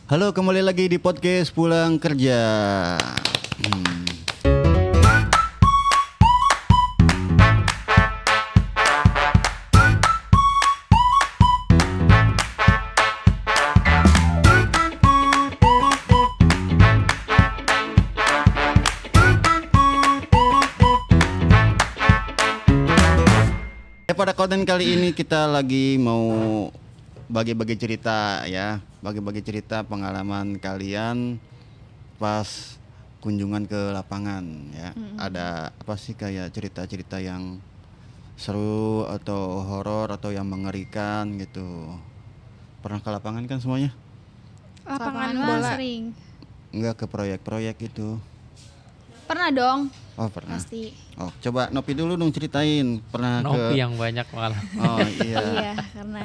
Halo, kembali lagi di podcast Pulang Kerja. Pada konten kali ini kita lagi mau bagi-bagi cerita ya, bagi-bagi cerita pengalaman kalian pas kunjungan ke lapangan ya. Ada apa sih kayak cerita-cerita yang seru atau horor atau yang mengerikan gitu. Pernah ke lapangan kan semuanya? Lapangan bola sering. Enggak ke proyek-proyek gitu. Pernah dong. Oh, pernah. Pasti. Oh, coba Nopi dulu dong ceritain. Pernah Nopi yang banyak malah. Oh, iya. Iya, karena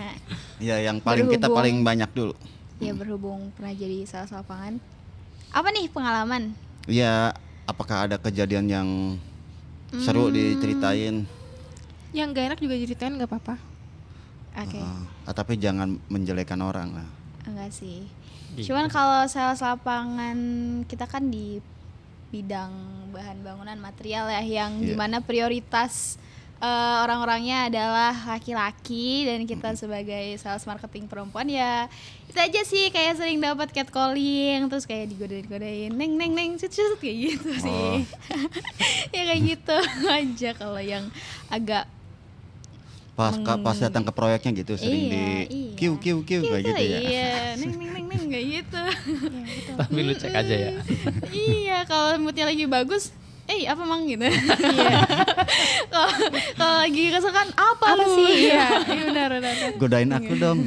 Iya, yang paling kita paling banyak dulu. ya berhubung pernah jadi salah satu lapangan. Apa nih pengalaman? Iya, apakah ada kejadian yang seru diceritain? Yang gak enak juga ceritain gak apa-apa. Oke. Tapi jangan menjelekan orang lah. Enggak sih. Gitu. Cuman kalau sales lapangan kita kan di bidang bahan bangunan material ya, yang dimana prioritas orang-orangnya adalah laki-laki dan kita sebagai sales marketing perempuan ya itu aja sih, kayak sering dapat catcalling, terus kayak digodain-godain neng cut kayak gitu sih. Ya kayak gitu aja kalau yang agak Pas datang ke proyeknya gitu sering iya. kiu kayak gitu ya. Iya, neng kayak gitu. Tapi lu cek aja ya. Iya, kalau moodnya lagi bagus, apa mang gitu. Iya. Kalau lagi kesel kan apa lu? Sih? Iya, benar. Godain aku dong.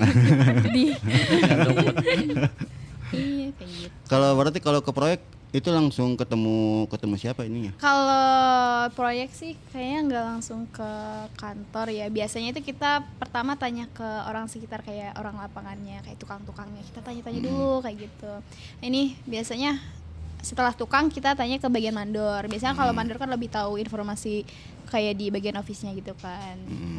Iya, kayak gitu. Berarti kalau ke proyek itu langsung ketemu siapa ininya? Kalau proyek sih kayaknya nggak langsung ke kantor ya. Biasanya itu kita pertama tanya ke orang sekitar, kayak orang lapangannya, kayak tukang-tukangnya. Kita tanya-tanya dulu kayak gitu. Ini biasanya setelah tukang kita tanya ke bagian mandor. Biasanya kalau mandor kan lebih tahu informasi kayak di bagian office-nya gitu kan.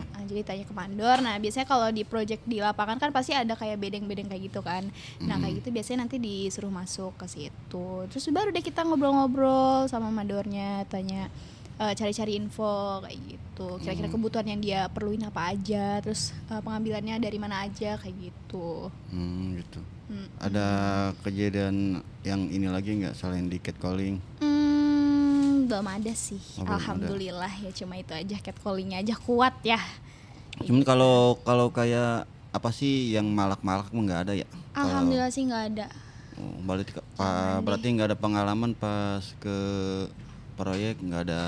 Nah, jadi tanya ke mandor. Nah, biasanya kalau di project di lapangan kan pasti ada kayak bedeng-bedeng kayak gitu kan. Nah, kayak gitu biasanya nanti disuruh masuk ke situ. Terus baru deh kita ngobrol-ngobrol sama mandornya, tanya cari-cari info kayak gitu. Kira-kira kebutuhan yang dia perluin apa aja, terus pengambilannya dari mana aja kayak gitu. Gitu. Ada kejadian yang ini lagi nggak selain di catcalling? Belum ada sih. Oh, belum Alhamdulillah ada. Ya cuma itu aja, catcallingnya aja kuat ya. Cuman kalau kayak apa sih yang malak-malak nggak ada ya? Alhamdulillah sih nggak ada. Berarti nggak ada pengalaman pas ke proyek, nggak ada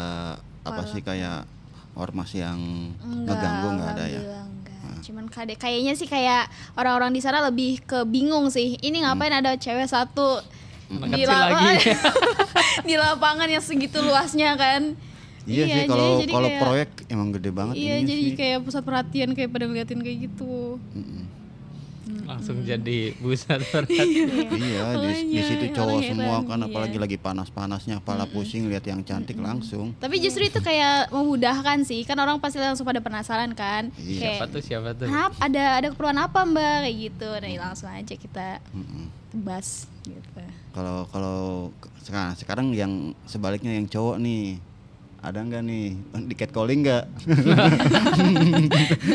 apa sih kayak ormas yang ngeganggu, nggak ada ya? Enggak. Cuman kayaknya sih kayak orang-orang di sana lebih ke bingung sih. Ini ngapain ada cewek satu di lagi. di lapangan yang segitu luasnya kan. Iya sih, kalau proyek emang gede banget. Iya, ini jadi sih. kayak pusat perhatian, kayak pada ngeliatin kayak gitu. Langsung jadi pusat Iya, di situ cowok orang semua heran, kan, iya. apalagi lagi panas-panasnya, kepala pusing lihat yang cantik langsung. Tapi justru itu kayak memudahkan sih, kan orang pasti langsung pada penasaran kan. Iya. Siapa tuh? Ada keperluan apa mbak kayak gitu. Nah langsung aja kita tebas gitu. Kalau sekarang yang sebaliknya, yang cowok nih, ada nggak nih di catcalling nggak?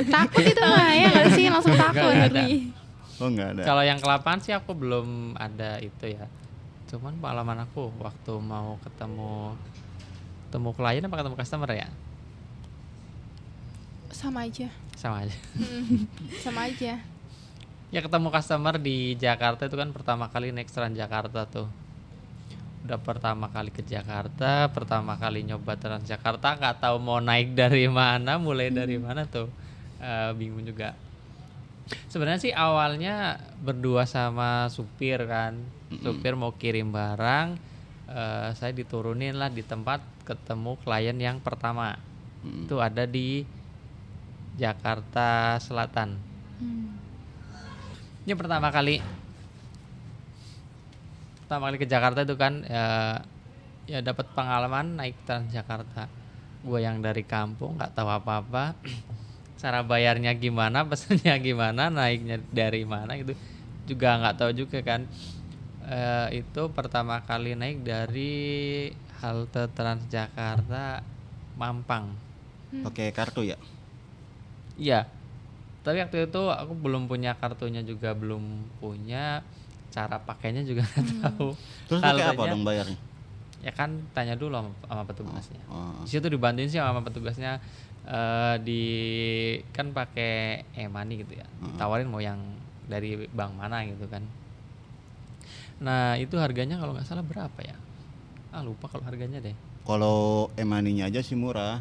Takut itu mah ya nggak sih, langsung takut. Nggak ada. Oh nggak ada. Kalau yang ke lapangan sih aku belum ada itu ya. Cuman pengalaman aku waktu mau ketemu klien apa ketemu customer ya? Sama aja. Sama aja. Ya ketemu customer di Jakarta itu kan pertama kali naik Transjakarta tuh. Udah pertama kali ke Jakarta, pertama kali nyoba Transjakarta, nggak tahu mau naik dari mana, mulai dari mana tuh, bingung juga. Sebenarnya sih awalnya berdua sama supir kan, supir mau kirim barang, saya diturunin lah di tempat ketemu klien yang pertama, itu ada di Jakarta Selatan. Ini pertama kali ke Jakarta itu kan ya dapat pengalaman naik Transjakarta. Gue yang dari kampung nggak tahu apa-apa, cara bayarnya gimana, pesannya gimana, naiknya dari mana gitu juga nggak tahu juga kan. Itu pertama kali naik dari halte Transjakarta Mampang. Pakai kartu ya? Iya. Tapi waktu itu aku belum punya kartunya juga belum punya, cara pakainya juga nggak tahu. Terus pakai apa Haltenya, dong bayarnya? ya kan tanya dulu sama petugasnya. Oh. Di situ dibantuin sih sama petugasnya, di kan pakai e-money gitu ya. Ditawarin mau yang dari bank mana gitu kan. Nah, itu harganya kalau nggak salah berapa ya? Lupa kalau harganya deh. Kalau e-money-nya aja sih murah.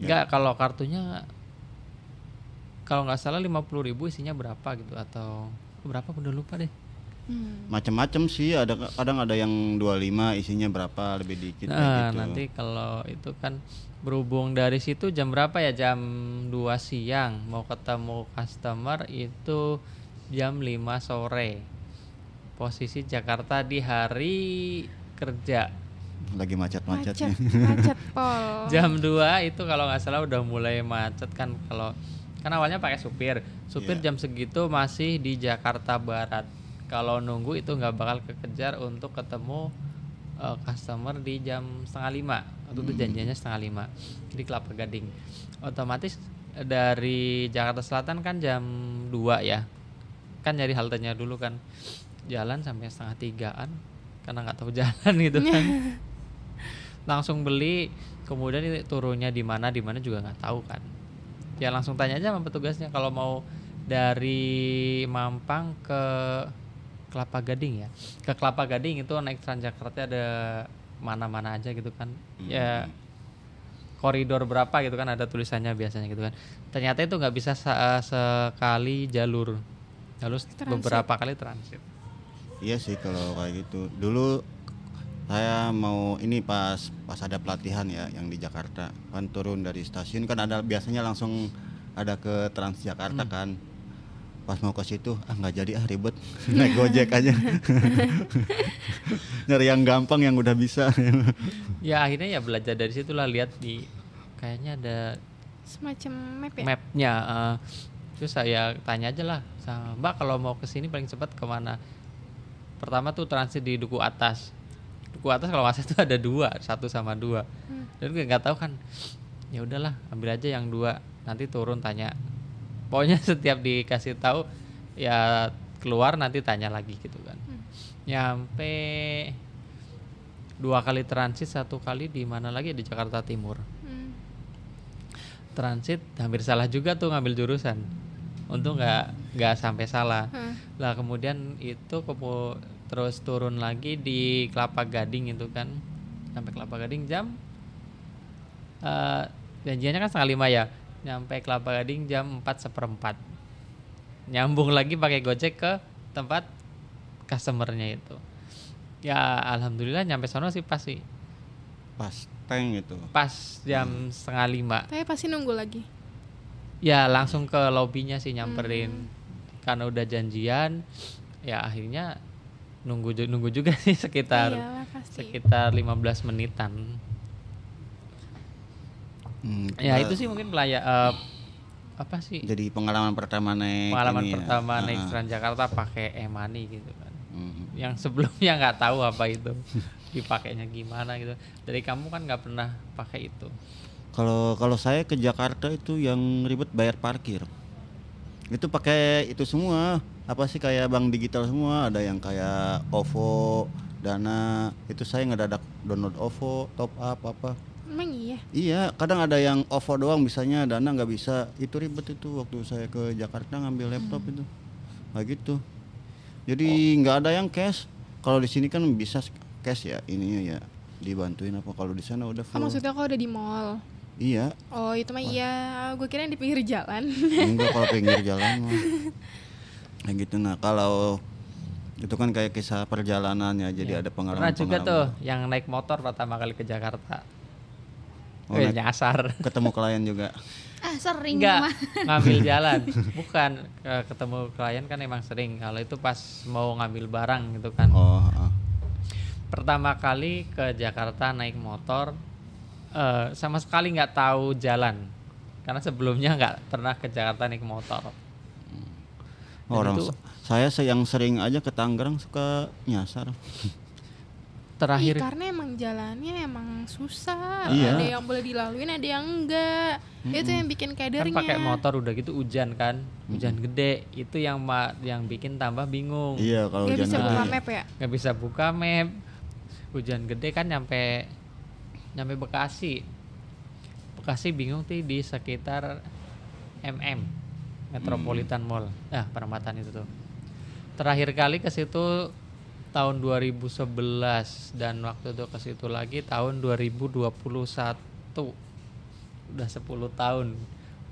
Enggak, kalau kartunya kalau nggak salah 50.000 isinya berapa gitu, atau berapa udah lupa deh. Macam-macam sih, ada kadang ada yang 25 isinya berapa lebih dikit kayak Nah, gitu. nanti kalau itu kan berhubung dari situ jam berapa ya? Jam 2 siang. Mau ketemu customer itu jam 5 sore. Posisi Jakarta di hari kerja. Lagi macet-macetnya. Macet pol. Jam 2 itu kalau nggak salah udah mulai macet kan, kalau kan awalnya pakai supir. Iya. Jam segitu masih di Jakarta Barat. Kalau nunggu itu nggak bakal kekejar untuk ketemu customer di jam 4:30. Waktu itu janjiannya 4:30 di Kelapa Gading. Otomatis dari Jakarta Selatan kan jam 2 ya. Kan nyari haltenya dulu kan. Jalan sampai 2:30-an karena nggak tahu jalan gitu kan. Langsung beli, kemudian ini turunnya di mana juga nggak tahu kan. Ya langsung tanya aja sama petugasnya kalau mau dari Mampang ke Kelapa Gading ya. Ke Kelapa Gading itu naik Transjakarta ada mana-mana aja gitu kan. Ya koridor berapa gitu kan ada tulisannya biasanya gitu kan. Ternyata itu nggak bisa sekali jalur. Harus beberapa kali transit. Iya sih kalau kayak gitu. Dulu saya mau ini pas ada pelatihan ya yang di Jakarta. Kan turun dari stasiun kan ada biasanya langsung ada ke Transjakarta kan. Pas mau ke situ nggak jadi ribet. Naik Gojek aja. Nyari yang gampang yang udah bisa. Ya akhirnya ya belajar dari situlah, lihat di kayaknya ada Semacam map ya? mapnya. Terus saya tanya aja lah sama Mbak, kalau mau ke sini paling cepat kemana? Pertama tuh transit di Duku Atas. Duku Atas kalau nggak salah itu ada 2, 1 sama 2. Dan gue nggak tahu kan. Ya udahlah, ambil aja yang 2. Nanti turun tanya. Pokoknya setiap dikasih tahu ya keluar nanti tanya lagi gitu kan. Nyampe 2 kali transit, 1 kali di mana lagi, di Jakarta Timur. Transit hampir salah juga tuh ngambil jurusan. Untung nggak sampai salah. Lah kemudian itu terus turun lagi di Kelapa Gading itu kan. Sampai Kelapa Gading jam janjiannya kan 4:30 ya. Nyampe Kelapa Gading jam 4:15. Nyambung lagi pakai Gojek ke tempat customernya itu. Ya alhamdulillah nyampe sono sih pas sih. Pas tank itu. Pas jam 4:30. Tapi pasti nunggu lagi. Ya langsung ke lobbynya sih nyamperin. Karena udah janjian, ya akhirnya nunggu juga sih sekitar Iyalah, pasti. sekitar 15 menitan. Ya itu sih mungkin apa sih? Jadi pengalaman pertama naik Pengalaman ini ya. pertama naik Transjakarta pakai e-money gitu kan. Yang sebelumnya nggak tahu apa itu, dipakainya gimana gitu. Dari kamu kan nggak pernah pakai itu. Kalau saya ke Jakarta itu yang ribet bayar parkir. Itu pakai itu semua. Apa sih kayak bank digital semua, ada yang kayak OVO, Dana. Itu saya ngedadak download OVO, top up apa. Emang iya? Iya, kadang ada yang OVO doang bisanya, Dana nggak bisa. Itu ribet itu waktu saya ke Jakarta ngambil laptop itu. Kayak gitu. Jadi nggak ada yang cash. Kalau di sini kan bisa cash ya, ininya ya dibantuin apa. Kalau di sana udah Oh, full. maksudnya kau udah di mall? Iya, Oh itu mah iya, gue kira di pinggir jalan. enggak kalau pinggir jalan mah. Kayak gitu. Nah, kalau itu kan kayak kisah perjalanannya, jadi ada pengalaman. Pernah juga tuh yang naik motor pertama kali ke Jakarta. Oh, naik- Nyasar. Ketemu klien juga. Sering Enggak, mah. ngambil jalan. Bukan ketemu klien kan emang sering. Kalau itu pas mau ngambil barang gitu kan. Oh, Pertama kali ke Jakarta naik motor, sama sekali nggak tahu jalan. Karena sebelumnya nggak pernah ke Jakarta naik motor. Orang itu saya yang sering aja ke Tangerang suka nyasar. terakhir Karena emang jalannya emang susah. Iya. Ada yang boleh dilaluin, ada yang enggak. Itu yang bikin kan kadernya. pakai motor udah gitu hujan kan, hujan gede itu yang bikin tambah bingung. Iya, kalau Gak hujan bisa gede. buka map ya. Nggak bisa buka map, hujan gede kan nyampe Bekasi bingung tuh di sekitar Metropolitan Mall, Perempatan itu tuh. Terakhir kali ke situ tahun 2011 dan waktu itu ke situ lagi tahun 2021. Udah 10 tahun.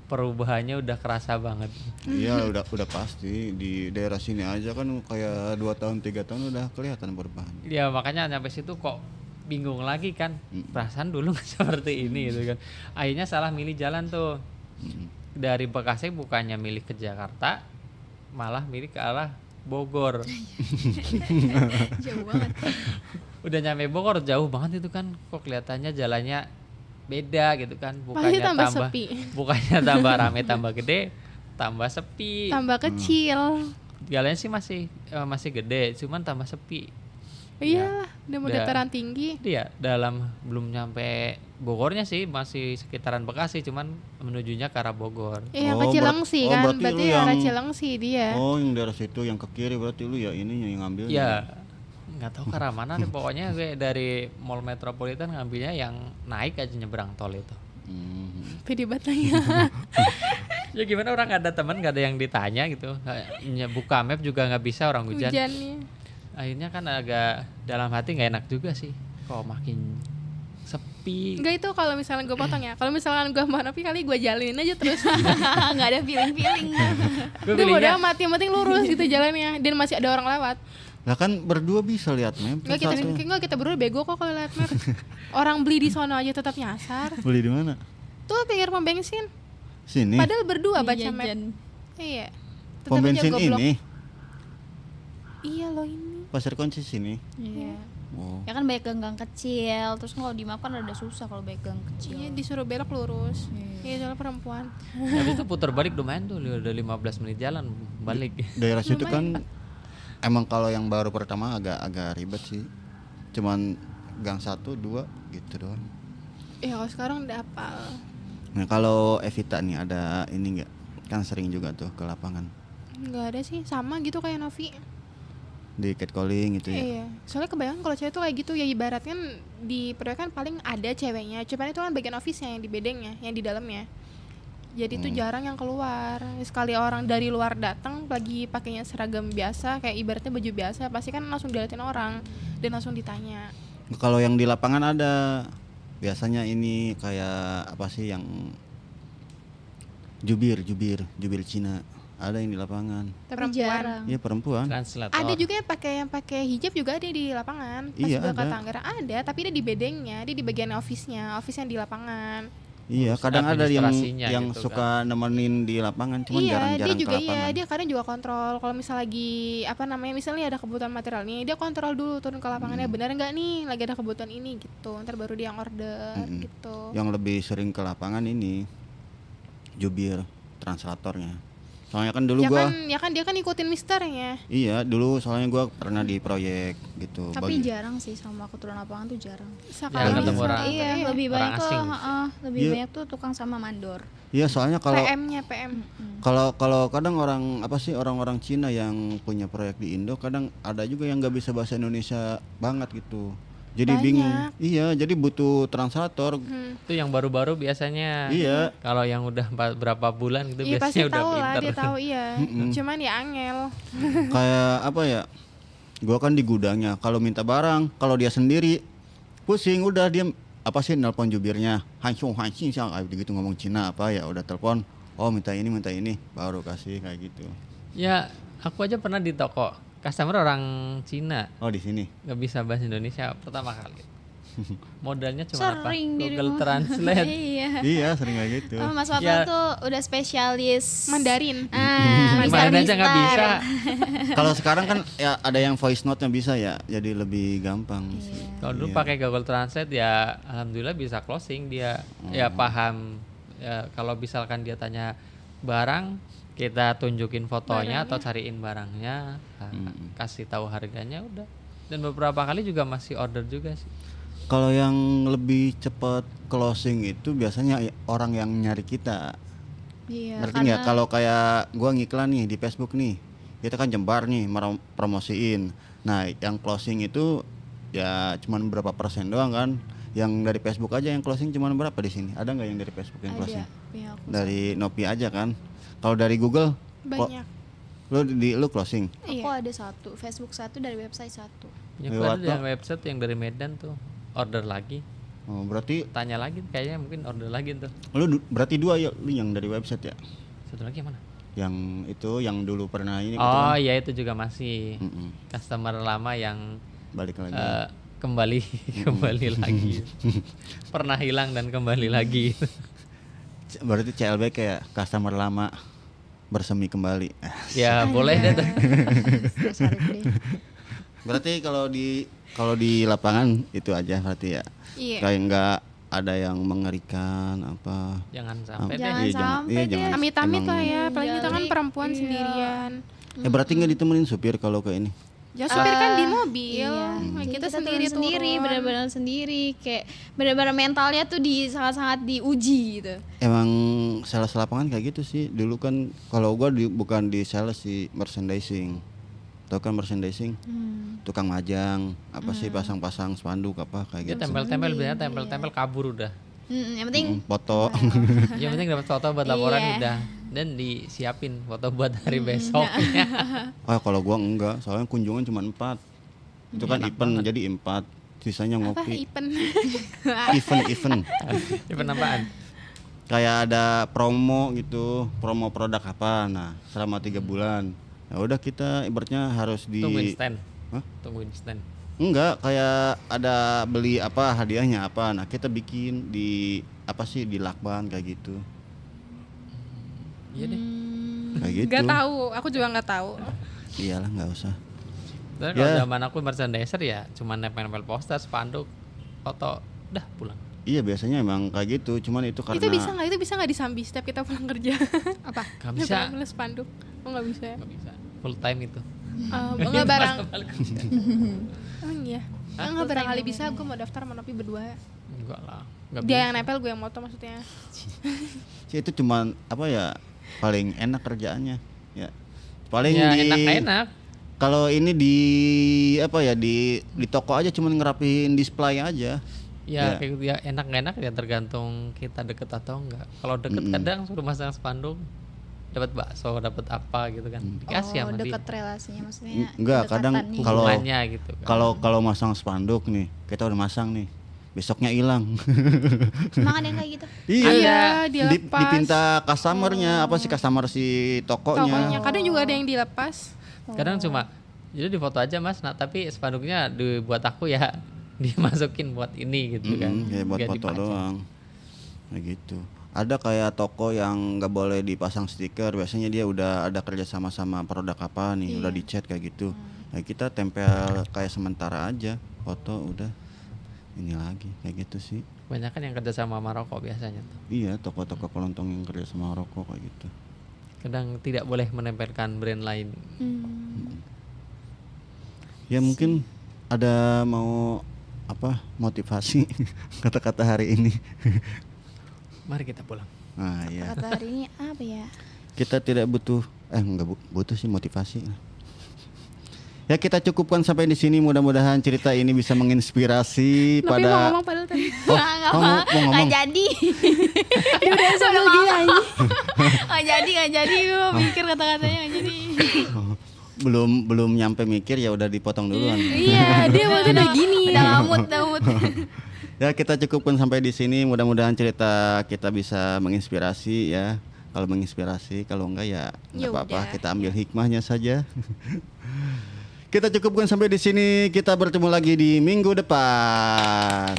Perubahannya udah kerasa banget. Iya, udah pasti di daerah sini aja kan kayak 2 tahun 3 tahun udah kelihatan perubahan. Ya makanya nyampe situ kok bingung lagi kan. Perasaan dulu nggak seperti ini gitu kan. Akhirnya salah milih jalan tuh. Dari Bekasi bukannya milih ke Jakarta, malah milih ke arah Bogor. Jauh banget. Udah nyampe Bogor jauh banget itu kan, kok kelihatannya jalannya beda gitu kan, Pasti tambah sepi. bukannya tambah rame tambah gede, tambah sepi. Tambah kecil. Jalannya sih masih gede, cuman tambah sepi. Iya, udah mau Udah. dataran tinggi. Dia belum nyampe Bogornya sih, masih sekitaran Bekasi, cuman menujunya ke arah Bogor. Iya, Oh, ke Cilengsi kan. berarti Berarti lu arah yang- Cilengsi dia. Oh, yang daerah situ yang ke kiri berarti lu ya ini yang ngambil. Ya nggak tahu ke arah mana deh, pokoknya gue dari Mall Metropolitan ngambilnya yang naik aja nyebrang tol itu. Pede batanya. Ya gimana, orang nggak ada teman, nggak ada yang ditanya gitu, buka map juga nggak bisa, orang hujan. Hujannya. Akhirnya kan agak dalam hati nggak enak juga sih, kok makin sepi. Enggak, itu kalau misalnya gue potong ya. Kalau misalkan gue mau nepi kali gue jalinin aja terus. Nggak ada feeling-feeling. Gue Udah bodo pilihnya amat, yang penting lurus gitu jalannya. Dan masih ada orang lewat. Lah kan berdua bisa lihat map. Enggak, kita berdua bego kok kalau lihat map. Orang beli di sono aja tetap nyasar. Beli di mana? Tuh pinggir pom bensin. Sini. Padahal berdua baca map. Jajan. Iya. Tetap Pom aja bensin goblok. ini, Iya loh ini. Pasar Kunci sini. Iya. Oh. Ya kan banyak gang-gang kecil, terus kalau di map kan rada susah kalau banyak gang kecil. Iya, disuruh belok lurus. Iya, soalnya perempuan. tapi itu putar balik lumayan tuh, udah 15 menit jalan balik. Daerah situ kan emang kalau yang baru pertama agak ribet sih. Cuman gang 1, 2 gitu doang. Ya kalau sekarang udah hafal. Nah, kalau Evita nih ada ini enggak? Kan sering juga tuh ke lapangan. Enggak ada sih, sama gitu kayak Novi. Di catcalling gitu ya. Iya, soalnya kebayang kalau cewek tuh kayak gitu ya, ibaratnya di proyek kan paling ada ceweknya, cuman itu kan bagian office-nya yang di bedengnya, yang di dalamnya. Jadi tuh jarang yang keluar. Sekali orang dari luar datang lagi pakainya seragam biasa, kayak ibaratnya baju biasa, pasti kan langsung diliatin orang dan langsung ditanya. Kalau yang di lapangan ada biasanya ini kayak apa sih yang jubir Cina. Ada yang di lapangan. Tapi Perempuan. jarang. Iya, perempuan. Translator. Ada juga yang pakai hijab juga ada di lapangan. Pas Iya, juga ke ada. Tangerang ada, tapi dia di bedengnya, dia di bagian office-nya, office yang di lapangan. Iya, Urus kadang ada yang administrasinya gitu suka nemenin di lapangan, cuman Iya, jarang-jarang dia ke juga lapangan. dia kadang juga kontrol. Kalau misal lagi misalnya ada kebutuhan material nih, dia kontrol dulu turun ke lapangannya, benar nggak nih lagi ada kebutuhan ini gitu. Ntar baru dia yang order gitu. Yang lebih sering ke lapangan ini jubir translatornya. Soalnya kan dulu gua Ya kan dia kan ikutin misternya. iya, dulu soalnya gua pernah di proyek gitu. Tapi jarang sih, sama aku turun lapangan tuh jarang. Jarang ketemu orang. Iya, lebih Orang banyak tuh, asing. lebih Iya. banyak tuh tukang sama mandor. Iya, soalnya kalau PM-nya PM. kalau kadang orang-orang Cina yang punya proyek di Indo kadang ada juga yang nggak bisa bahasa Indonesia banget gitu. Jadi Banyak. bingung. Iya, jadi butuh translator. Itu yang baru-baru biasanya. Iya. Kalau yang udah berapa bulan gitu Iya pasti biasanya udah tahu lah, pinter. dia tahu iya. Cuman ya angel. Kayak apa ya? Gua kan di gudangnya. Kalau minta barang, kalau dia sendiri pusing udah dia apa sih nelpon jubirnya. Hansung siang gitu ngomong Cina apa ya udah telepon. Oh, minta ini baru kasih kayak gitu. Ya, aku aja pernah di toko. Customer orang Cina, Oh, di sini. nggak bisa bahasa Indonesia pertama kali. Modalnya cuma apa? Sering di Google rumah. Translate. Iya. Iya, sering kayak gitu. Oh, Mas Fatma Ya. tuh udah spesialis Mandarin. Kemarin aja nggak bisa. Kalau sekarang kan ya ada yang voice note-nya bisa ya, jadi lebih gampang sih. Kalau dulu Iya. pakai Google Translate ya alhamdulillah bisa closing dia. Ya paham. Ya, kalau misalkan dia tanya barang, kita tunjukin fotonya Barangnya. atau cariin barangnya, kasih tahu harganya udah. Dan beberapa kali juga masih order juga sih. Kalau yang lebih cepat closing itu biasanya orang yang nyari kita. Iya, Ngerti nggak? Kalau kayak gua ngiklan nih di Facebook nih, kita kan jembar nih promosiin. Nah, yang closing itu ya cuman berapa persen doang kan? Yang dari Facebook aja yang closing cuman berapa di sini? Ada nggak yang dari Facebook yang closing? ada punya aku. Dari Nopi aja kan? Kalau dari Google, Banyak. lu closing. Aku Iya. ada satu, Facebook satu, dari website satu. Punya Lewat ada yang website yang dari Medan tuh order lagi, Oh, berarti tanya lagi kayaknya mungkin order lagi tuh. berarti dua ya lu yang dari website ya? Satu lagi yang mana? Yang itu yang dulu pernah ini gitu Oh kan? iya itu juga masih Mm-mm. customer lama yang Balik lagi. kembali kembali lagi. Pernah hilang dan kembali lagi. Berarti CLB kayak customer lama bersemi kembali. Ya boleh deh tuh. Terus hari deh. Berarti kalau di lapangan itu aja berarti ya. Iya. Kayak nggak ada yang mengerikan apa. Jangan sampai deh. Jangan Iya, sampai iya, deh. jangan. Amit-amit Emang- lah ya, apalagi kita kan Jali, perempuan iya. sendirian. Berarti nggak ditemenin supir kalau ke ini. Ya supir kan di mobil, Iya. nah, Jadi kita sendiri turun sendiri, turun. benar-benar sendiri, kayak benar-benar mentalnya tuh sangat-sangat diuji gitu. Emang sales lapangan kayak gitu sih. Dulu kan kalau gua bukan di sales sih, merchandising. Tahu kan merchandising? Tukang majang, apa sih pasang-pasang spanduk apa kayak Dia gitu. tempel-tempel biasanya tempel-tempel kabur udah. Yang penting Foto. Yang penting dapat foto buat laporan Iya. udah dan disiapin foto buat hari besoknya. Oh, kalau gua enggak, soalnya kunjungan cuma 4. Itu kan event jadi 4. Sisanya Apa ngopi. Ipen? Event. Event apaan? Kayak ada promo gitu, promo produk apa. Nah, selama 3 bulan. Ya udah kita ibaratnya harus di Tungguin stand. Hah? Tungguin stand. Enggak, kayak ada beli apa, hadiahnya apa. Nah, kita bikin di apa sih di lakban kayak gitu. Iya deh. Kayak gitu. Gak tahu, aku juga nggak tahu. Iyalah, nggak usah. Terus kalau Ya. zaman aku merchandiser ya cuma nempel-nempel poster, spanduk, foto, udah pulang. Iya, biasanya emang kayak gitu. Cuman itu karena Itu bisa nggak disambi setiap kita pulang kerja? apa? Gak bisa. Nempel spanduk. Oh nggak bisa. Gak bisa. Full time itu. Enggak barang. Oh iya. Hah? Enggak barangkali bisa gue mau daftar sama Nopi berdua. Enggak lah. Gak Dia bisa. yang nempel, gue yang moto maksudnya. sih itu cuman apa ya, paling enak kerjaannya. Ya. Paling Ya di enak-enak. Kalau ini di apa ya di toko aja cuman ngerapiin display aja. Ya kayak gitu ya enak gak enak ya tergantung kita deket atau enggak. Kalau deket kadang suruh masang spanduk dapat bakso, dapat apa gitu kan. Dikasih sama dia. Dekat relasinya maksudnya. Enggak, kadang kedekatannya. kalau Hubungannya gitu kan. kalau masang spanduk nih, kita udah masang nih. Besoknya hilang. Emang ada yang kayak gitu? Iya, dilepas. Dipinta customernya, apa sih customer si Tokonya. tokonya. Kadang juga ada yang dilepas. Kadang cuma jadi di foto aja Mas, nah tapi spanduknya dibuat aku ya dimasukin buat ini gitu kan. Ya buat Nggak foto dipajang. doang. Kayak gitu. Ada kayak toko yang nggak boleh dipasang stiker, biasanya dia udah ada kerja sama produk apa nih, udah dicat kayak gitu. Nah, kita tempel kayak sementara aja, foto udah ini lagi kayak gitu sih. Kebanyakan yang kerja sama Maroko biasanya tuh. Iya, toko-toko kelontong yang kerja sama rokok kayak gitu. Kadang tidak boleh menempelkan brand lain. Ya mungkin ada mau apa motivasi kata-kata hari ini. Mari kita pulang. Nah, iya. Kata hari ini apa ya? Kita tidak butuh enggak butuh sih motivasi. Ya kita cukupkan sampai di sini, mudah-mudahan cerita ini bisa menginspirasi Nopi mau pada ngomong padahal tadi. Nggak mau ngomong. nggak jadi. Dia udah sambil gila aja. Nggak jadi. Gue mikir kata-katanya nggak jadi. belum nyampe mikir ya udah dipotong duluan. Iya, dia waktu udah gini. Udah ngamut. Ya kita cukupkan sampai di sini, mudah-mudahan cerita kita bisa menginspirasi ya. Kalau menginspirasi, kalau enggak ya enggak Ya apa-apa, udah. kita ambil hikmahnya saja. Kita cukupkan sampai di sini, kita bertemu lagi di minggu depan.